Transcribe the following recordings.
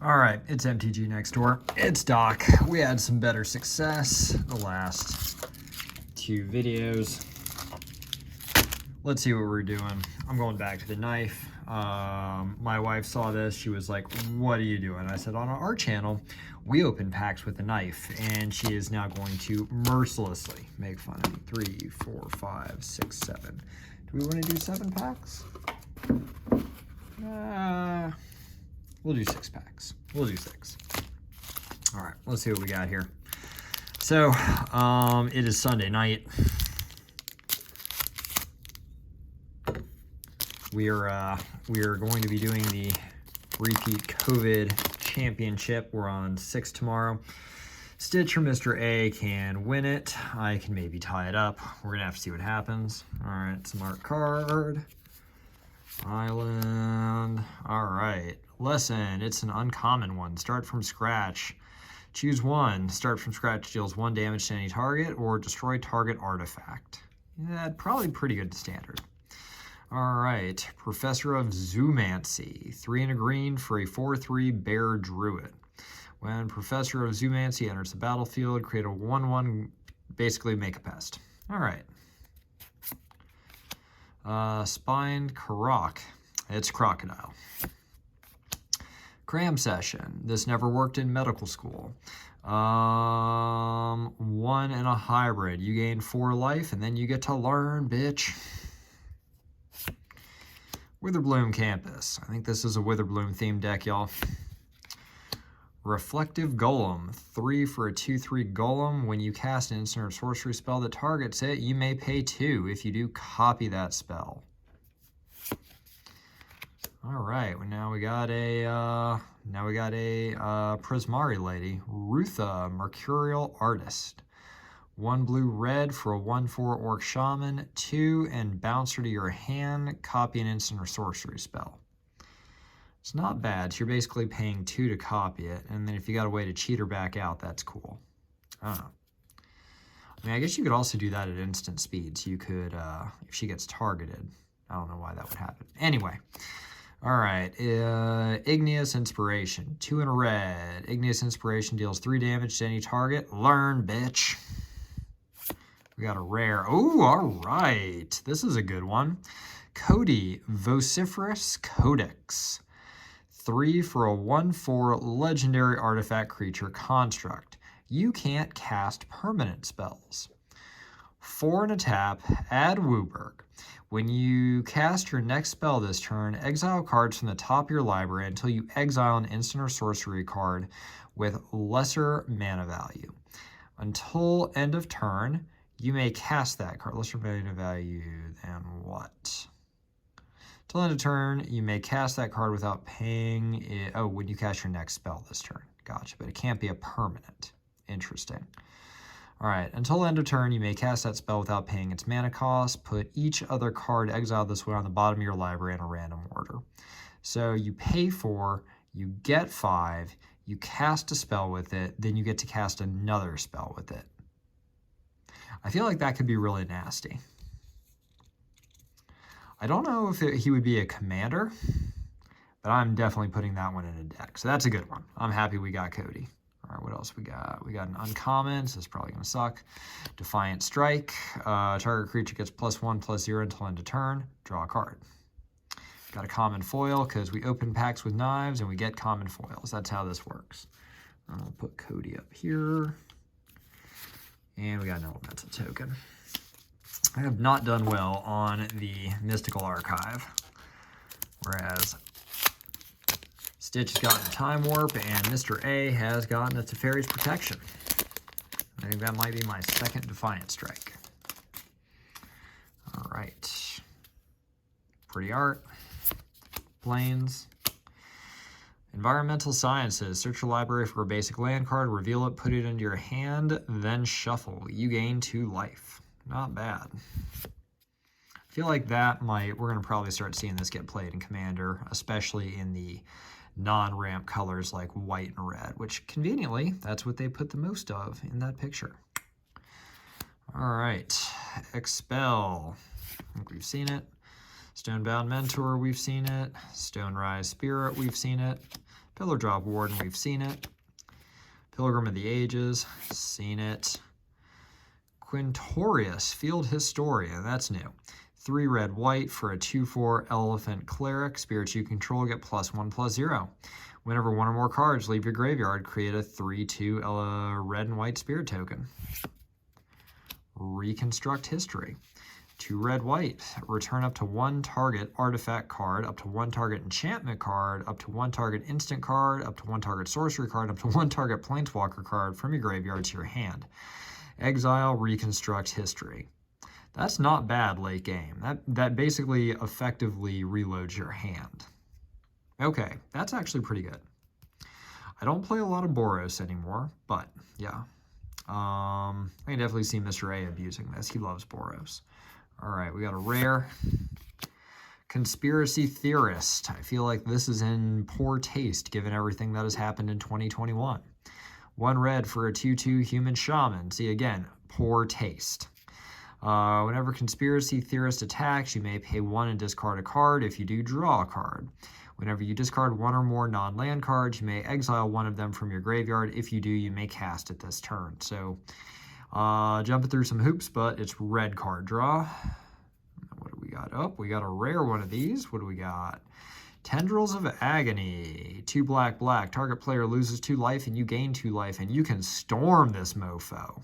All right, it's MTG next door. It's Doc. We had some better success the last two videos. Let's see what we're doing. I'm going back to the knife. My wife saw this. She was like, what are you doing? I said, on our channel, we open packs with a knife, and she is now going to mercilessly make fun of me. 3, 4, 5, 6, 7. Do we want to do 7 packs? We'll do 6 packs. We'll do 6. All right, let's see what we got here. So, it is Sunday night. We are going to be doing the repeat COVID championship. We're on 6 tomorrow. Stitch or Mr. A can win it. I can maybe tie it up. We're gonna have to see what happens. All right, smart card. Island. All right. Lesson. It's an uncommon one. Start from scratch. Choose one. Start from scratch deals 1 damage to any target or destroy target artifact. Yeah, probably pretty good standard. All right. Professor of Zoomancy. 3 and a green for a 4/3 bear druid. When Professor of Zoomancy enters the battlefield, create a 1/1, basically make a pest. All right. Spined Karok. It's crocodile. Cram session. This never worked in medical school. 1 and a hybrid. You gain 4 life, and then you get to learn, bitch. Witherbloom Campus. I think this is a Witherbloom themed deck, y'all. Reflective Golem. 3 for a 2/3 Golem. When you cast an instant or sorcery spell that targets it, you may pay 2. If you do, copy that spell. All right. Well, now we got a Prismari lady, Rutha, Mercurial Artist. 1 blue red for a 1/4 Orc Shaman. 2 and bouncer to your hand. Copy an instant or sorcery spell. It's not bad. So you're basically paying 2 to copy it, and then if you got a way to cheat her back out, that's cool. I don't know. I mean, I guess you could also do that at instant speed. So you could, if she gets targeted, I don't know why that would happen. Anyway, all right. Igneous Inspiration. 2 and a red. Igneous Inspiration deals 3 damage to any target. Learn, bitch. We got a rare. Oh, all right. This is a good one. Cody, Vociferous Codex. 3 for a 1/4 legendary artifact creature construct. You can't cast permanent spells. 4 and a tap, add Wooburg. When you cast your next spell this turn, exile cards from the top of your library until you exile an instant or sorcery card with lesser mana value. Until end of turn, you may cast that card. Lesser mana value than what? Till end of turn, you may cast that card without paying it. Oh, when you cast your next spell this turn. Gotcha, but it can't be a permanent. Interesting. All right, until end of turn, you may cast that spell without paying its mana cost. Put each other card exiled this way on the bottom of your library in a random order. So you pay 4, you get 5, you cast a spell with it, then you get to cast another spell with it. I feel like that could be really nasty. I don't know if he would be a commander, but I'm definitely putting that one in a deck. So that's a good one. I'm happy we got Cody. All right, what else we got? We got an uncommon, so it's probably going to suck. Defiant Strike. Target creature gets +1/+0 until end of turn. Draw a card. Got a common foil because we open packs with knives and we get common foils. That's how this works. I'll put Cody up here. And we got an elemental token. I have not done well on the Mystical Archive, whereas Stitch has gotten Time Warp and Mr. A has gotten a Teferi's Protection. I think that might be my second Defiant Strike. All right. Pretty art. Planes. Environmental Sciences. Search your library for a basic land card, reveal it, put it into your hand, then shuffle. You gain 2 life. Not bad. I feel like that we're going to probably start seeing this get played in Commander, especially in the non-ramp colors like white and red, which conveniently, that's what they put the most of in that picture. All right, Expel. I think we've seen it. Stonebound Mentor, we've seen it. Stonerise Spirit, we've seen it. Pillar Drop Warden, we've seen it. Pilgrim of the Ages, seen it. Quintorius, Field Historian, that's new. 3 red white for a 2/4 Elephant Cleric. Spirits you control get +1/+0. Whenever one or more cards leave your graveyard, create a 3/2 red and white spirit token. Reconstruct History. 2 red white. Return up to 1 target artifact card, up to 1 target enchantment card, up to 1 target instant card, up to 1 target sorcery card, up to 1 target planeswalker card from your graveyard to your hand. Exile, Reconstruct History. That's not bad late game. That basically effectively reloads your hand. Okay, that's actually pretty good. I don't play a lot of Boros anymore, but yeah. I can definitely see Mr. A abusing this. He loves Boros. All right, we got a rare. Conspiracy Theorist. I feel like this is in poor taste given everything that has happened in 2021. 1 red for a 2/2 Human Shaman. See, again, poor taste. Whenever Conspiracy Theorist attacks, you may pay 1 and discard a card. If you do, draw a card. Whenever you discard 1 or more non-land cards, you may exile 1 of them from your graveyard. If you do, you may cast it this turn. So, jumping through some hoops, but it's red card draw. What do we got? Oh, we got a rare one of these. What do we got? Tendrils of Agony. 2 black, black. Target player loses 2 life and you gain 2 life, and you can storm this mofo.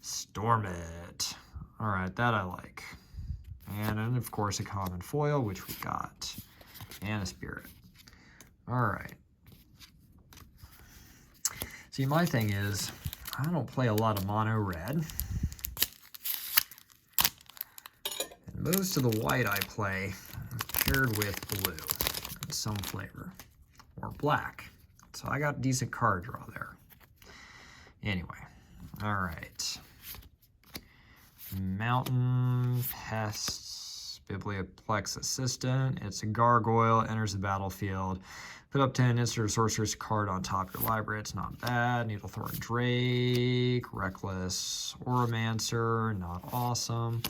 Storm it. All right, that I like. And then, of course, a common foil, which we got. And a spirit. All right. See, my thing is, I don't play a lot of mono red. And most of the white I play is paired with blue in some flavor. Or black. So I got decent card draw there. Anyway. All right. Mountain Pests, Biblioplex Assistant. It's a gargoyle, enters the battlefield. Put up 10 instant or sorceress card on top of your library. It's not bad. Needlethorn Drake, Reckless Oromancer, not awesome.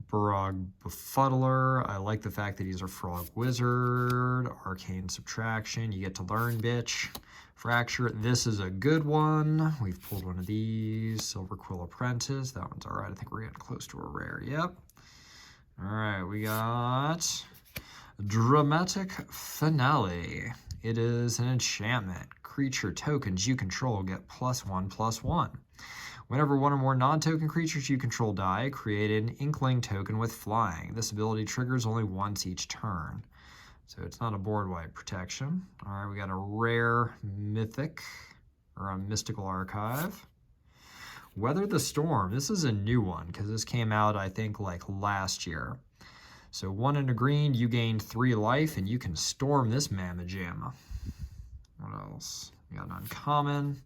Burrog Befuddler. I like the fact that he's a frog wizard. Arcane Subtraction. You get to learn, bitch. Fracture. This is a good one. We've pulled one of these. Silver Quill Apprentice. That one's all right. I think we're getting close to a rare. Yep. All right. We got Dramatic Finale. It is an enchantment. Creature tokens you control get +1/+1. Whenever 1 or more non-token creatures you control die, create an Inkling token with flying. This ability triggers only once each turn. So it's not a board-wide protection. All right, we got a rare mythic, or a mystical archive. Weather the Storm. This is a new one, because this came out, I think, like last year. So 1 and a green, you gain 3 life, and you can storm this mamma jamma. What else? We got an uncommon.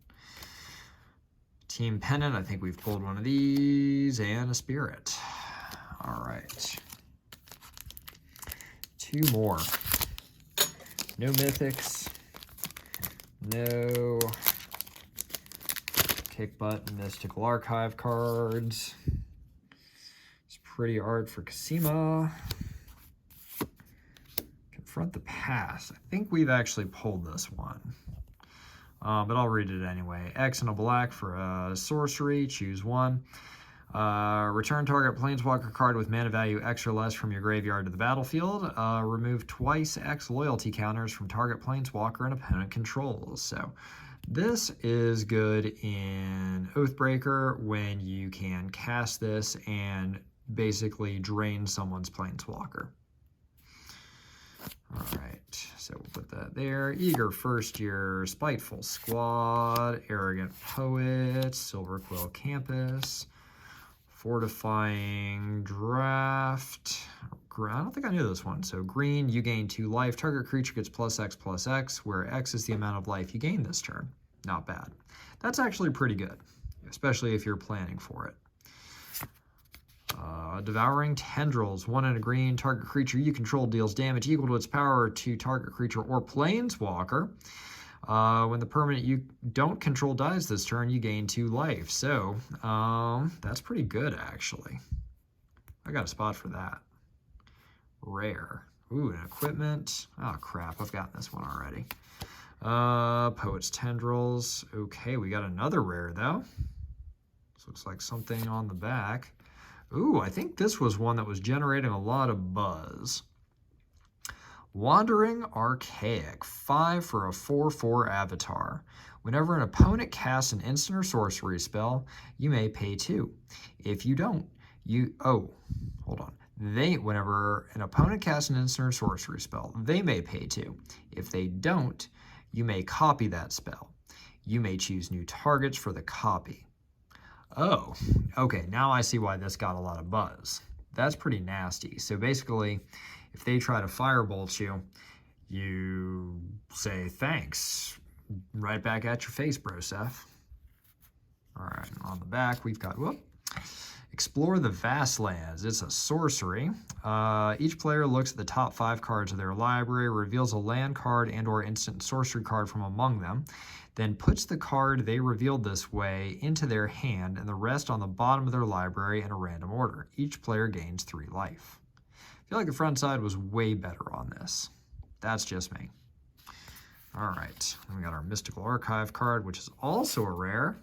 Team Pennant, I think we've pulled one of these, and a spirit. All right. 2 more. No mythics. No kick butt mystical archive cards. It's pretty art for Kasima. Confront the Past. I think we've actually pulled this one. But I'll read it anyway. X and a black for a sorcery. Choose 1. Return target planeswalker card with mana value X or less from your graveyard to the battlefield. Remove twice X loyalty counters from target planeswalker and opponent controls. So this is good in Oathbreaker when you can cast this and basically drain someone's planeswalker. All right, so we'll put that there. Eager First Year, Spiteful Squad, Arrogant Poet, Silver Quill Campus, Fortifying Draft. I don't think I knew this one. So green, you gain 2 life. Target creature gets +X/+X, where X is the amount of life you gain this turn. Not bad. That's actually pretty good, especially if you're planning for it. Devouring Tendrils, 1 and a green. Target creature you control deals damage equal to its power to target creature or planeswalker. When the permanent you don't control dies this turn, you gain 2 life. So, that's pretty good, actually. I got a spot for that. Rare. Ooh, an equipment. Oh, crap. I've gotten this one already. Poet's Tendrils. Okay, we got another rare, though. This looks like something on the back. Ooh, I think this was one that was generating a lot of buzz. Wandering Archaic. 5 for a 4/4 avatar. Whenever an opponent casts an instant or sorcery spell, you may pay 2. If you don't, whenever an opponent casts an instant or sorcery spell, they may pay 2. If they don't, you may copy that spell. You may choose new targets for the copy. Oh, okay, now I see why this got a lot of buzz. That's pretty nasty. So basically, if they try to firebolt you, you say thanks. Right back at your face, bro, Seth. All right, on the back, we've got, Explore the Vast Lands. It's a sorcery. Each player looks at the top 5 cards of their library, reveals a land card and or instant sorcery card from among them, then puts the card they revealed this way into their hand and the rest on the bottom of their library in a random order. Each player gains 3 life. I feel like the front side was way better on this. That's just me. All right, we got our Mystical Archive card, which is also a rare.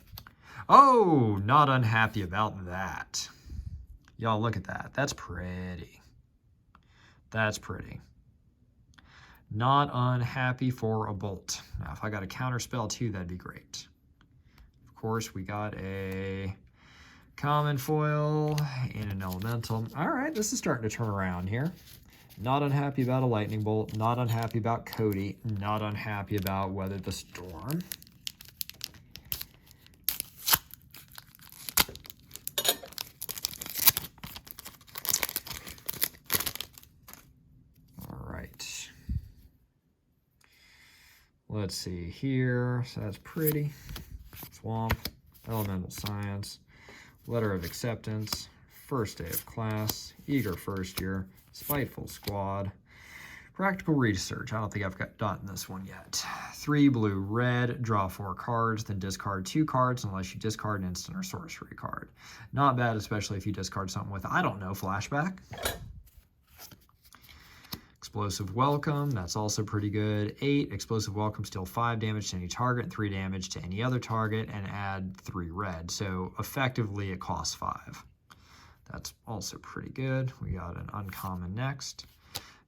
Oh, not unhappy about that. Y'all, look at that. That's pretty. That's pretty. Not unhappy for a bolt. Now, if I got a counter spell too, that'd be great. Of course, we got a common foil and an elemental. All right, this is starting to turn around here. Not unhappy about a lightning bolt. Not unhappy about Cody. Not unhappy about Weather the Storm. All right. Let's see here. So that's pretty. Swamp. Elemental Science. Letter of Acceptance. First Day of Class. Eager First Year. Spiteful Squad. Practical Research. I don't think I've gotten this one yet. 3 blue, red, draw 4 cards, then discard 2 cards unless you discard an instant or sorcery card. Not bad, especially if you discard something with, I don't know, flashback. Explosive Welcome. That's also pretty good. 8. Explosive Welcome. Deal 5 damage to any target and 3 damage to any other target and add 3 red. So effectively it costs 5. That's also pretty good. We got an uncommon next.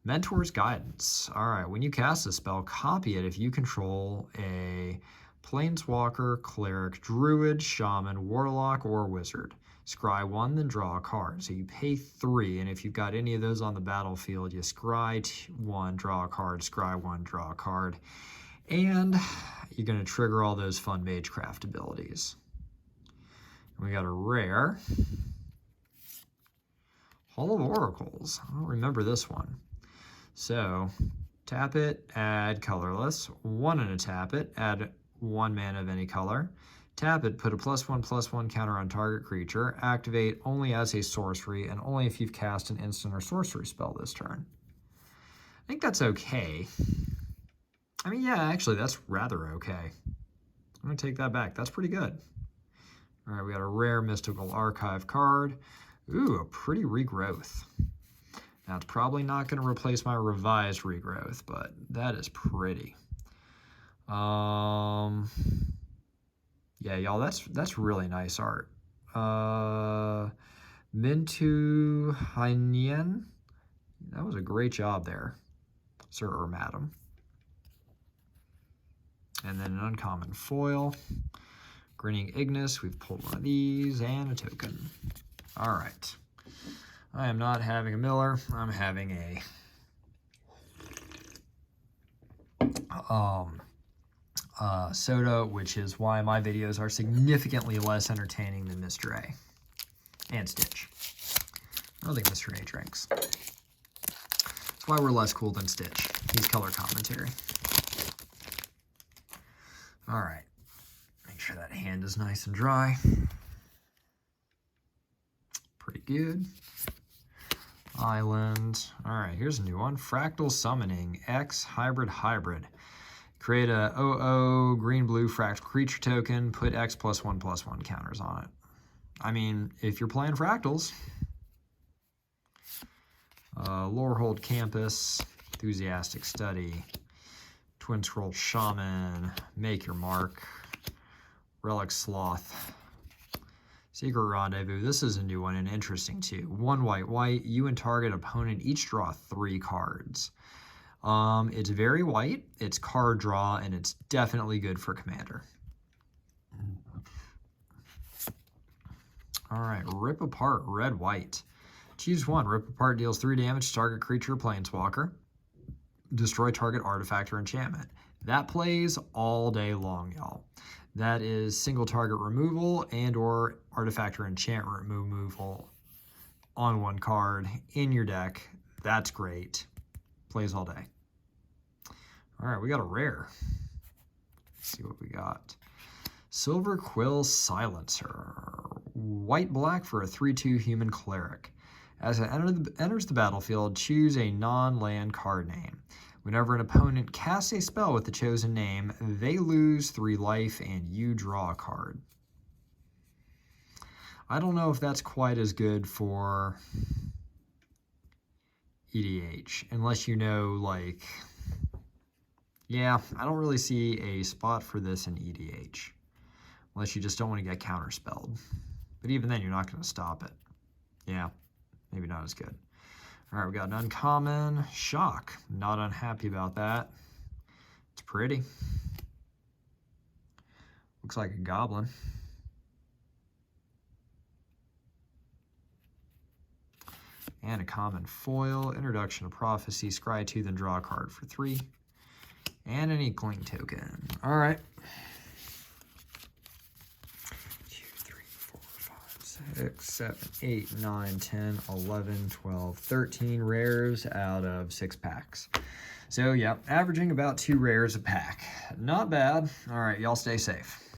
Mentor's Guidance. All right, when you cast a spell, copy it if you control a Planeswalker, Cleric, Druid, Shaman, Warlock, or Wizard. Scry 1, then draw a card. So you pay 3, and if you've got any of those on the battlefield, you scry 1, draw a card, scry 1, draw a card. And you're going to trigger all those fun Magecraft abilities. We got a rare. Hall of Oracles. I don't remember this one. So, tap it, add colorless. 1 and a tap it, add 1 mana of any color. Tap it, put a +1/+1 counter on target creature. Activate only as a sorcery and only if you've cast an instant or sorcery spell this turn. I think that's okay. I mean, yeah, actually, that's rather okay. I'm going to take that back. That's pretty good. All right, we got a rare Mystical Archive card. Ooh, a pretty Regrowth. Now, it's probably not going to replace my revised Regrowth, but that is pretty. Yeah, y'all, that's really nice art. Mintu Hainyan. That was a great job there, sir or madam. And then an uncommon foil. Grinning Ignis. We've pulled one of these and a token. All right. I am not having a Miller. I'm having a soda, which is why my videos are significantly less entertaining than Mr. A and Stitch. I don't think Mr. A drinks. That's why we're less cool than Stitch. He's color commentary. All right. Make sure that hand is nice and dry. Pretty good. Island. All right, here's a new one. Fractal Summoning. X Hybrid. Create a 0/0 green-blue fractal creature token. Put X +1/+1 counters on it. I mean, if you're playing fractals. Lorehold Campus, Enthusiastic Study, Twin Scroll Shaman, Make Your Mark, Relic Sloth, Secret Rendezvous. This is a new one and interesting too. 1 white, you and target opponent each draw 3 cards. It's very white, it's card draw, and it's definitely good for Commander. Alright, Rip Apart, red-white. Choose 1. Rip Apart deals 3 damage to target creature or planeswalker. Destroy target artifact or enchantment. That plays all day long, y'all. That is single target removal and or artifact or enchantment removal on 1 card in your deck. That's great. Plays all day. Alright, we got a rare. Let's see what we got. Silver Quill Silencer. White-black for a 3/2 human cleric. As it enters the battlefield, choose a non-land card name. Whenever an opponent casts a spell with the chosen name, they lose 3 life and you draw a card. I don't know if that's quite as good for EDH, unless you know, like, yeah, I don't really see a spot for this in EDH, unless you just don't want to get counterspelled. But even then, you're not going to stop it. Yeah, maybe not as good. All right, we got an uncommon, Shock. Not unhappy about that. It's pretty. Looks like a goblin. And a common foil, Introduction to Prophecy, scry 2, then draw a card for 3. And an Inkling token. All right. 2, 3, 4, 5, 6, 7, 8, 9, 10, 11, 12, 13 rares out of 6 packs. So, yeah, averaging about 2 rares a pack. Not bad. All right, y'all stay safe.